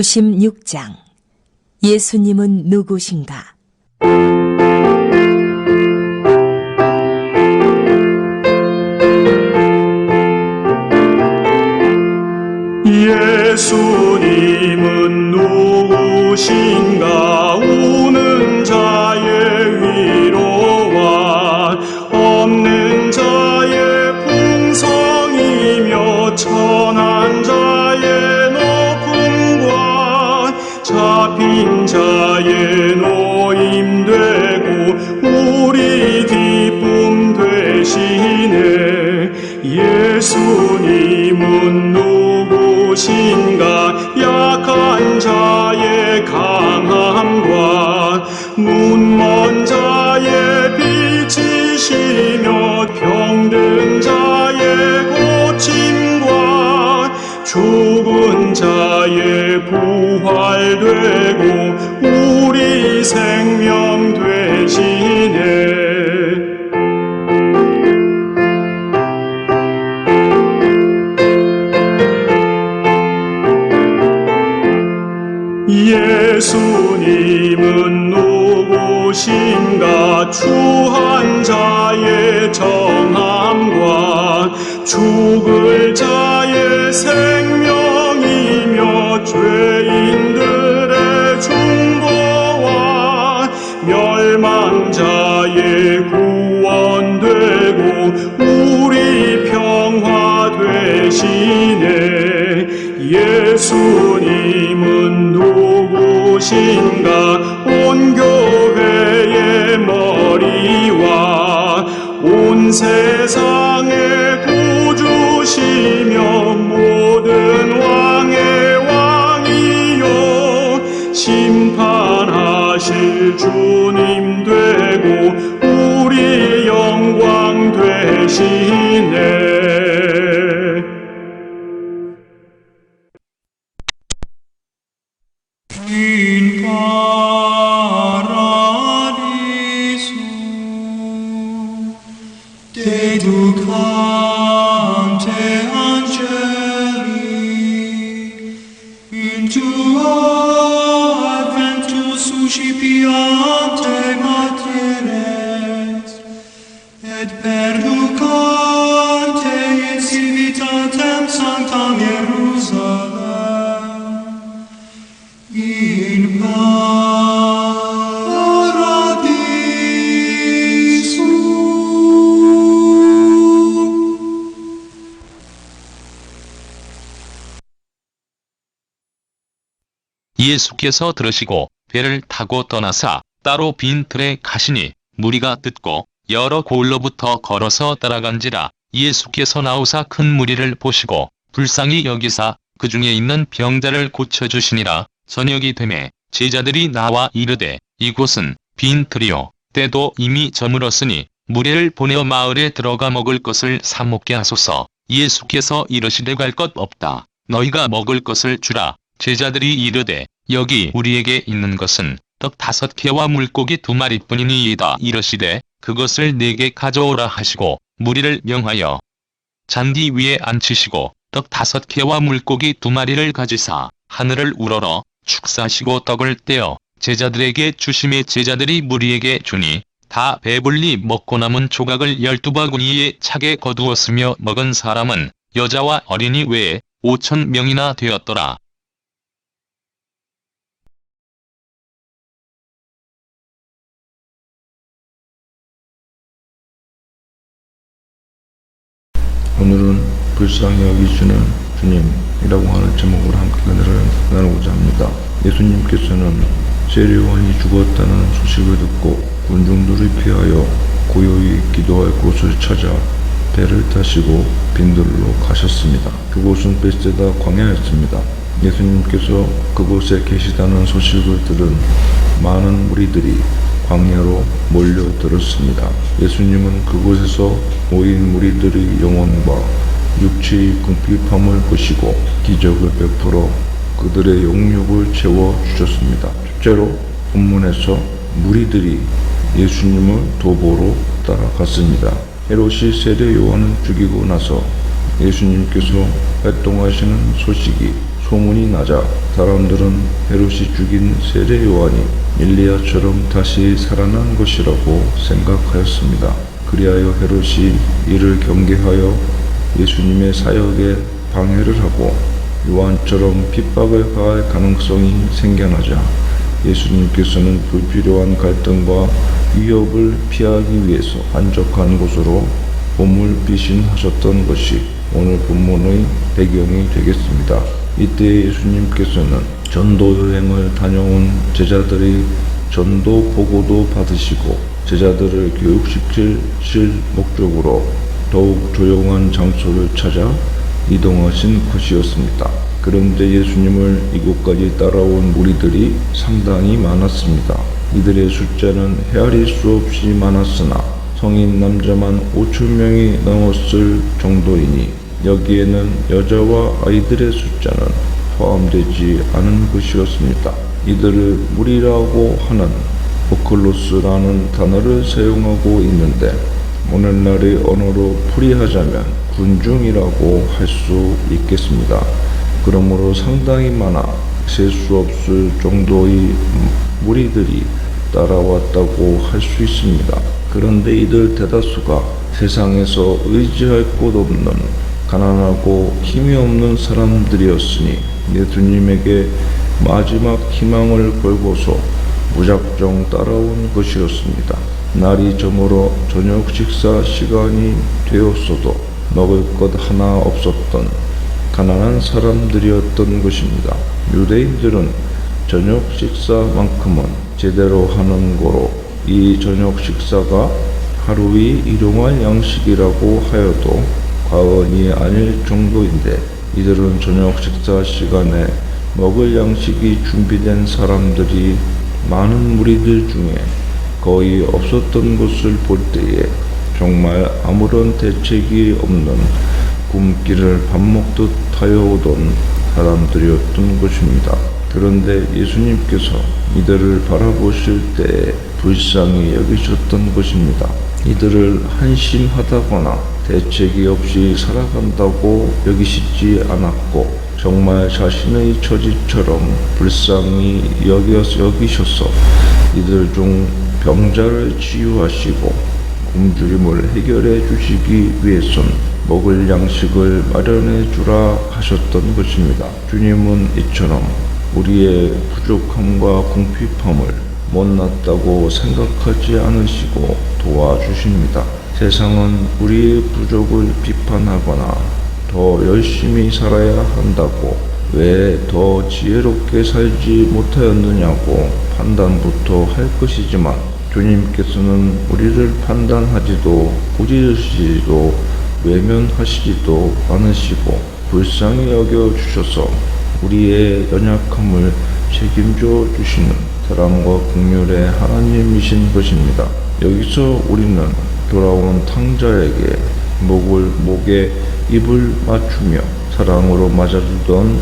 96장 예수님은 누구신가? 예수님은 누구신가? 우는 자의 위로와 없는 자의 풍성이며 천한 자의 높음과 잡힌 자의 노임되고 우리 기쁨 되시네. 예수님은 누구신가? 약한 자의 강함과 눈먼 자의 빛이시며 병든 자의 고침과 죽은 자의 부활되고 우리 생명 되시네. 예수님은 누구신가? 추한 자의 정함과 죽을 자의 생명이며 죄인들의 중보와 멸망자의 구원되고 우리 평화 되시네. 예수님은 누구신가? 온 교회의 머리와 온 세상의 구주시며 모든 왕의 왕이요 심판하실 주님 되고 우리 영광 되시네. In paradiso dedicante angeli in tuo adventus suscipiante materes et perducante in civitatem sanctam Hierusalem in paradiso. 예수께서 들으시고 배를 타고 떠나사 따로 빈 들에 가시니 무리가 듣고 여러 고을로부터 걸어서 따라간지라. 예수께서 나오사 큰 무리를 보시고 불쌍히 여기사 그 중에 있는 병자를 고쳐주시니라. 저녁이 되매 제자들이 나와 이르되 이곳은 빈 들이요 때도 이미 저물었으니 무리를 보내어 마을에 들어가 먹을 것을 사 먹게 하소서. 예수께서 이르시되 갈 것 없다. 너희가 먹을 것을 주라. 제자들이 이르되 여기 우리에게 있는 것은 떡 5개와 물고기 2마리뿐이니이다. 이르시되 그것을 내게 가져오라 하시고 무리를 명하여 잔디 위에 앉히시고 떡 5개와 물고기 2마리를 가지사 하늘을 우러러 축사하시고 떡을 떼어 제자들에게 주시매 제자들이 무리에게 주니 다 배불리 먹고 남은 조각을 12바구니에 차게 거두었으며 먹은 사람은 여자와 어린이 외에 5,000명이나 되었더라. 오늘은 불쌍히 여기시는 주님이라고 하는 제목으로 함께 은혜를 나누고자 합니다. 예수님께서는 세례요한이 죽었다는 소식을 듣고 군중들을 피하여 고요히 기도할 곳을 찾아 배를 타시고 빈들로 가셨습니다. 그곳은 베세다 광야였습니다. 예수님께서 그곳에 계시다는 소식을 들은 많은 무리들이 광야로 몰려들었습니다. 예수님은 그곳에서 모인 무리들의 영혼과 육체의 궁핍함을 보시고 기적을 베풀어 그들의 영육을 채워주셨습니다. 첫째로 본문에서 무리들이 예수님을 도보로 따라갔습니다. 헤롯이 세례 요한을 죽이고 나서 예수님께서 활동하시는 소식이 소문이 나자 사람들은 헤롯이 죽인 세례 요한이 엘리야처럼 다시 살아난 것이라고 생각하였습니다. 그리하여 헤롯이 이를 경계하여 예수님의 사역에 방해를 하고 요한처럼 핍박을 가할 가능성이 생겨나자 예수님께서는 불필요한 갈등과 위협을 피하기 위해서 한적한 곳으로 보물 피신하셨던 것이 오늘 본문의 배경이 되겠습니다. 이때 예수님께서는 전도 여행을 다녀온 제자들의 전도 보고도 받으시고 제자들을 교육시킬 목적으로 더욱 조용한 장소를 찾아 이동하신 것이었습니다. 그런데 예수님을 이곳까지 따라온 무리들이 상당히 많았습니다. 이들의 숫자는 헤아릴 수 없이 많았으나 성인 남자만 5,000명이 넘었을 정도이니 여기에는 여자와 아이들의 숫자는 포함되지 않은 것이었습니다. 이들을 무리라고 하는 오클로스라는 단어를 사용하고 있는데 오늘날의 언어로 풀이하자면 군중이라고 할 수 있겠습니다. 그러므로 상당히 많아 셀 수 없을 정도의 무리들이 따라왔다고 할 수 있습니다. 그런데 이들 대다수가 세상에서 의지할 곳 없는 가난하고 힘이 없는 사람들이었으니 예수님에게 마지막 희망을 걸고서 무작정 따라온 것이었습니다. 날이 저물어 저녁 식사 시간이 되었어도 먹을 것 하나 없었던 가난한 사람들이었던 것입니다. 유대인들은 저녁 식사만큼은 제대로 하는 거로 이 저녁 식사가 하루의 일용할 양식이라고 하여도 과언이 아닐 정도인데 이들은 저녁 식사 시간에 먹을 양식이 준비된 사람들이 많은 무리들 중에 거의 없었던 것을 볼 때에 정말 아무런 대책이 없는 굶기를 밥 먹듯 하여오던 사람들이었던 것입니다. 그런데 예수님께서 이들을 바라보실 때에 불쌍히 여기셨던 것입니다. 이들을 한심하다거나 대책이 없이 살아간다고 여기시지 않았고 정말 자신의 처지처럼 불쌍히 여기셔서 이들 중 병자를 치유하시고 굶주림을 해결해 주시기 위해선 먹을 양식을 마련해 주라 하셨던 것입니다. 주님은 이처럼 우리의 부족함과 궁핍함을 못났다고 생각하지 않으시고 도와주십니다. 세상은 우리의 부족을 비판하거나 더 열심히 살아야 한다고 왜 더 지혜롭게 살지 못하였느냐고 판단부터 할 것이지만 주님께서는 우리를 판단하지도 꾸짖으시지도 외면하시지도 않으시고 불쌍히 여겨주셔서 우리의 연약함을 책임져 주시는 사랑과 긍휼의 하나님이신 것입니다. 여기서 우리는 돌아온 탕자에게 목에 입을 맞추며 사랑으로 맞아주던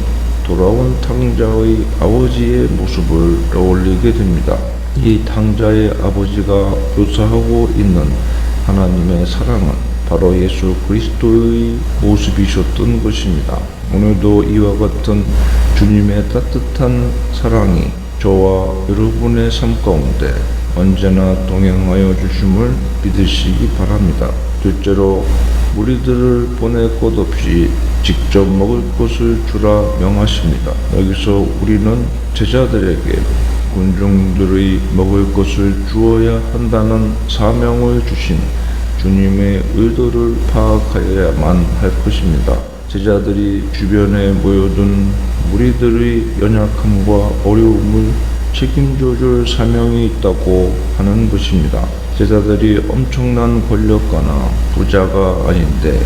돌아온 탕자의 아버지의 모습을 떠올리게 됩니다. 이 탕자의 아버지가 묘사하고 있는 하나님의 사랑은 바로 예수 그리스도의 모습이셨던 것입니다. 오늘도 이와 같은 주님의 따뜻한 사랑이 저와 여러분의 삶 가운데 언제나 동행하여 주심을 믿으시기 바랍니다. 둘째로 무리들을 보낼 것 없이 직접 먹을 것을 주라 명하십니다. 여기서 우리는 제자들에게 군중들의 먹을 것을 주어야 한다는 사명을 주신 주님의 의도를 파악하여야만 할 것입니다. 제자들이 주변에 모여든 무리들의 연약함과 어려움을 책임져 줄 사명이 있다고 하는 것입니다. 제자들이 엄청난 권력가나 부자가 아닌데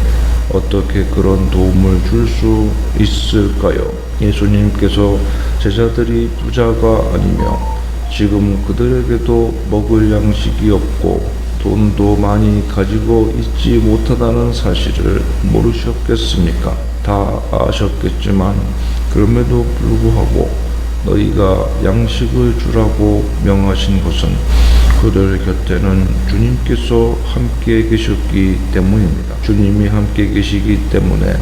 어떻게 그런 도움을 줄 수 있을까요? 예수님께서 제자들이 부자가 아니며 지금 그들에게도 먹을 양식이 없고 돈도 많이 가지고 있지 못하다는 사실을 모르셨겠습니까? 다 아셨겠지만 그럼에도 불구하고 너희가 양식을 주라고 명하신 것은 그들 곁에는 주님께서 함께 계셨기 때문입니다. 주님이 함께 계시기 때문에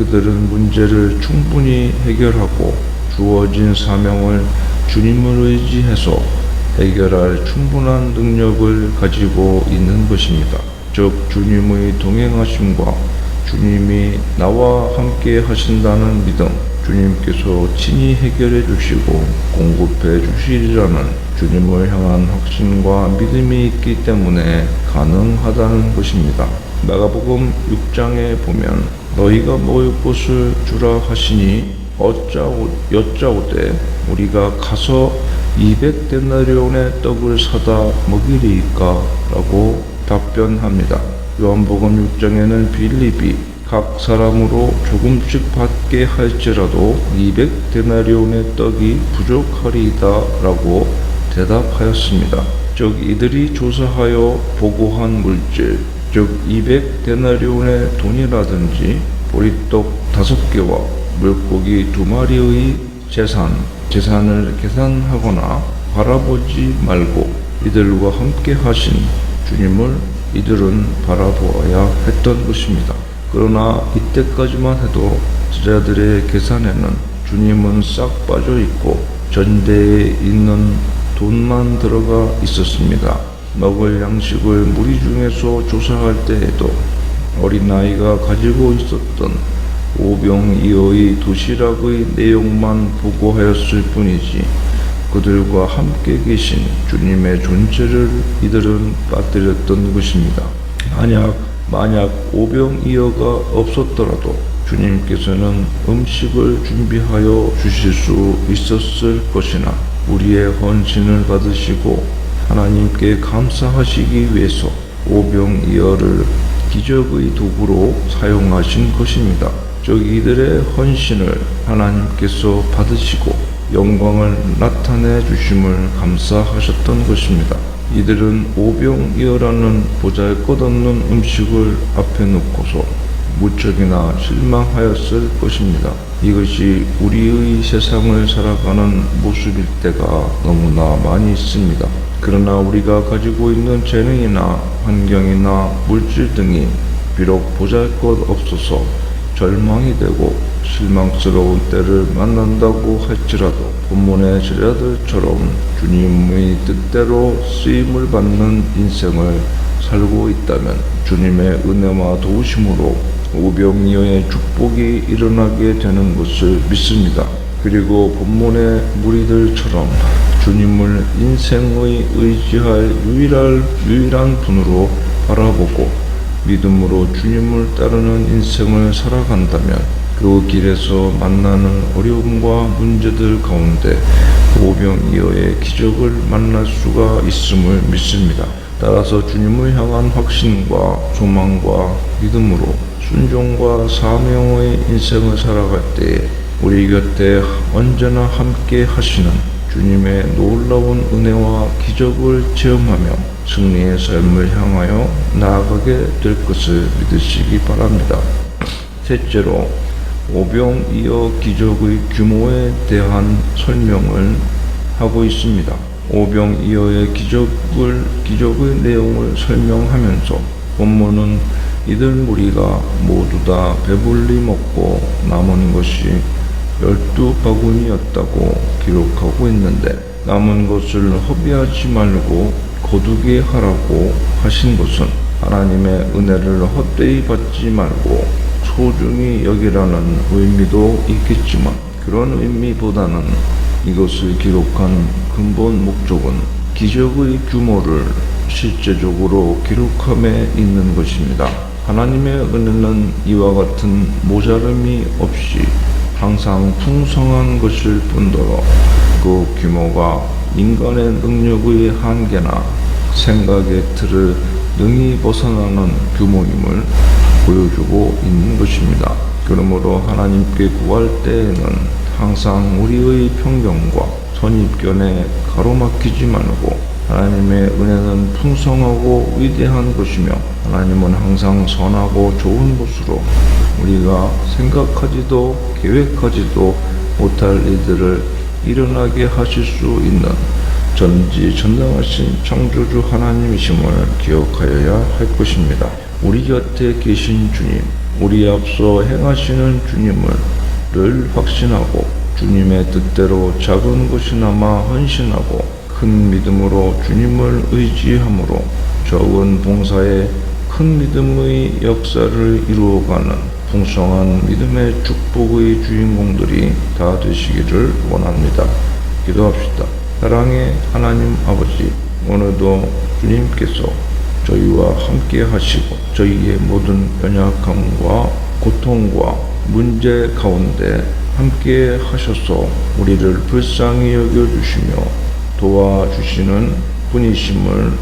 그들은 문제를 충분히 해결하고 주어진 사명을 주님을 의지해서 해결할 충분한 능력을 가지고 있는 것입니다. 즉 주님의 동행하심과 주님이 나와 함께 하신다는 믿음, 주님께서 친히 해결해 주시고 공급해 주시리라는 주님을 향한 확신과 믿음이 있기 때문에 가능하다는 것입니다. 마가복음 6장에 보면 너희가 먹을 것을 주라 하시니 여짜오되 우리가 가서 200데나리온의 떡을 사다 먹이리이까? 라고 답변합니다. 요한복음 6장에는 빌립이 각 사람으로 조금씩 받게 할지라도 200데나리온의 떡이 부족하리이다 라고 대답하였습니다. 즉 이들이 조사하여 보고한 물질, 즉 200데나리온의 돈이라든지 보리떡 5개와 물고기 2마리의 재산을 계산하거나 바라보지 말고 이들과 함께 하신 주님을 이들은 바라보아야 했던 것입니다. 그러나 이때까지만 해도 제자들의 계산에는 주님은 싹 빠져 있고 전대에 있는 돈만 들어가 있었습니다. 먹을 양식을 무리 중에서 조사할 때에도 어린아이가 가지고 있었던 오병이어의 도시락의 내용만 보고하였을 뿐이지 그들과 함께 계신 주님의 존재를 이들은 빠뜨렸던 것입니다. 만약 오병이어가 없었더라도 주님께서는 음식을 준비하여 주실 수 있었을 것이나 우리의 헌신을 받으시고 하나님께 감사하시기 위해서 오병이어를 기적의 도구로 사용하신 것입니다. 즉 이들의 헌신을 하나님께서 받으시고 영광을 나타내 주심을 감사하셨던 것입니다. 이들은 오병이어라는 보잘것없는 음식을 앞에 놓고서 무척이나 실망하였을 것입니다. 이것이 우리의 세상을 살아가는 모습일 때가 너무나 많이 있습니다. 그러나 우리가 가지고 있는 재능이나 환경이나 물질 등이 비록 보잘것없어서 절망이 되고 실망스러운 때를 만난다고 할지라도 본문의 제자들처럼 주님의 뜻대로 쓰임을 받는 인생을 살고 있다면 주님의 은혜와 도우심으로 오병이어의 축복이 일어나게 되는 것을 믿습니다. 그리고 본문의 무리들처럼 주님을 인생의 의지할 유일한 분으로 바라보고 믿음으로 주님을 따르는 인생을 살아간다면 그 길에서 만나는 어려움과 문제들 가운데 오병이어의 기적을 만날 수가 있음을 믿습니다. 따라서 주님을 향한 확신과 소망과 믿음으로 순종과 사명의 인생을 살아갈 때에 우리 곁에 언제나 함께 하시는 주님의 놀라운 은혜와 기적을 체험하며 승리의 삶을 향하여 나아가게 될 것을 믿으시기 바랍니다. 셋째로 오병이어 기적의 규모에 대한 설명을 하고 있습니다. 오병이어의 기적의 내용을 설명하면서 본문은 이들 무리가 모두 다 배불리 먹고 남은 것이 12바구니였다고 기록하고 있는데 남은 것을 허비하지 말고 거두게 하라고 하신 것은 하나님의 은혜를 헛되이 받지 말고 소중히 여기라는 의미도 있겠지만 그런 의미보다는 이것을 기록한 근본 목적은 기적의 규모를 실제적으로 기록함에 있는 것입니다. 하나님의 은혜는 이와 같은 모자름이 없이 항상 풍성한 것일 뿐더러 그 규모가 인간의 능력의 한계나 생각의 틀을 능히 벗어나는 규모임을 보여주고 있는 것입니다. 그러므로 하나님께 구할 때에는 항상 우리의 편견과 선입견에 가로막히지 말고 하나님의 은혜는 풍성하고 위대한 것이며 하나님은 항상 선하고 좋은 것으로 우리가 생각하지도 계획하지도 못할 일들을 일어나게 하실 수 있는 전지전능하신 창조주 하나님이심을 기억하여야 할 것입니다. 우리 곁에 계신 주님, 우리에 앞서 행하시는 주님을 확신하고 주님의 뜻대로 작은 것이나마 헌신하고 큰 믿음으로 주님을 의지함으로 적은 봉사에 큰 믿음의 역사를 이루어가는 풍성한 믿음의 축복의 주인공들이 다 되시기를 원합니다. 기도합시다. 사랑의 하나님 아버지, 오늘도 주님께서 저희와 함께 하시고 저희의 모든 연약함과 고통과 문제 가운데 함께 하셔서 우리를 불쌍히 여겨주시며 도와주시는 분이심을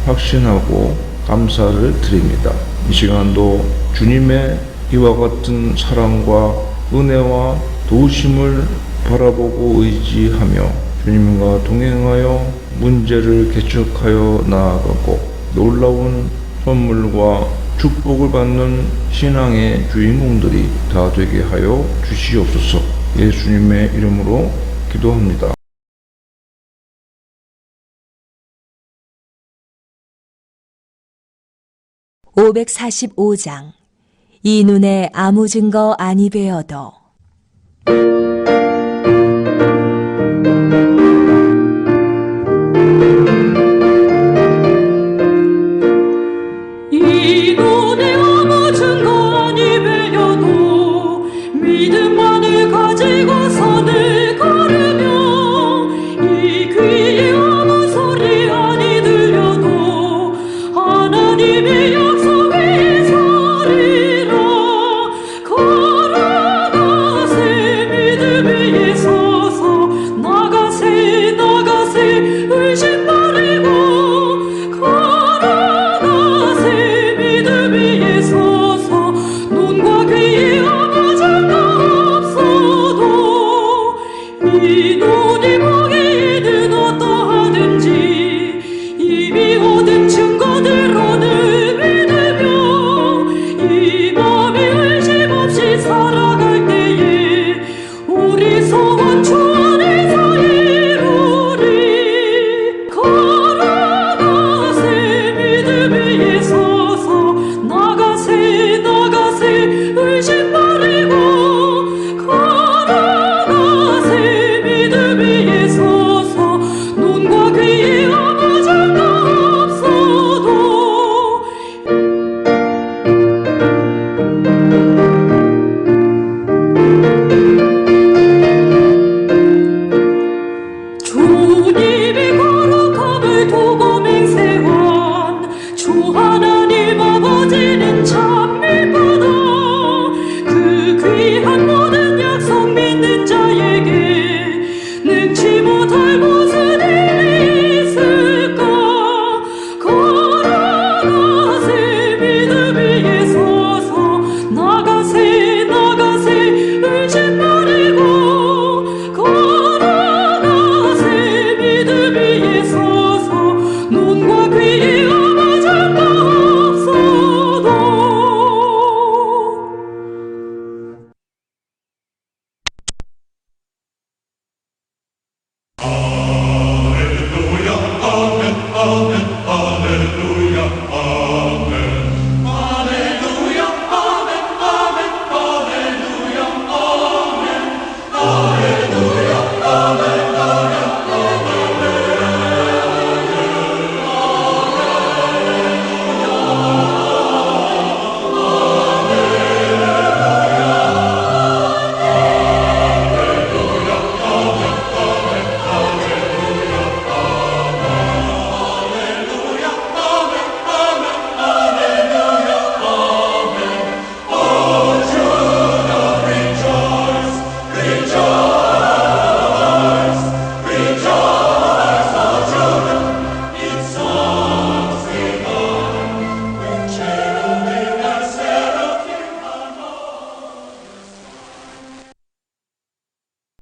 확신하고 감사를 드립니다. 이 시간도 주님의 이와 같은 사랑과 은혜와 도우심을 바라보고 의지하며 주님과 동행하여 문제를 개척하여 나아가고 놀라운 선물과 축복을 받는 신앙의 주인공들이 다 되게 하여 주시옵소서. 예수님의 이름으로 기도합니다. 545장 이 눈에 아무 증거 아니 베어도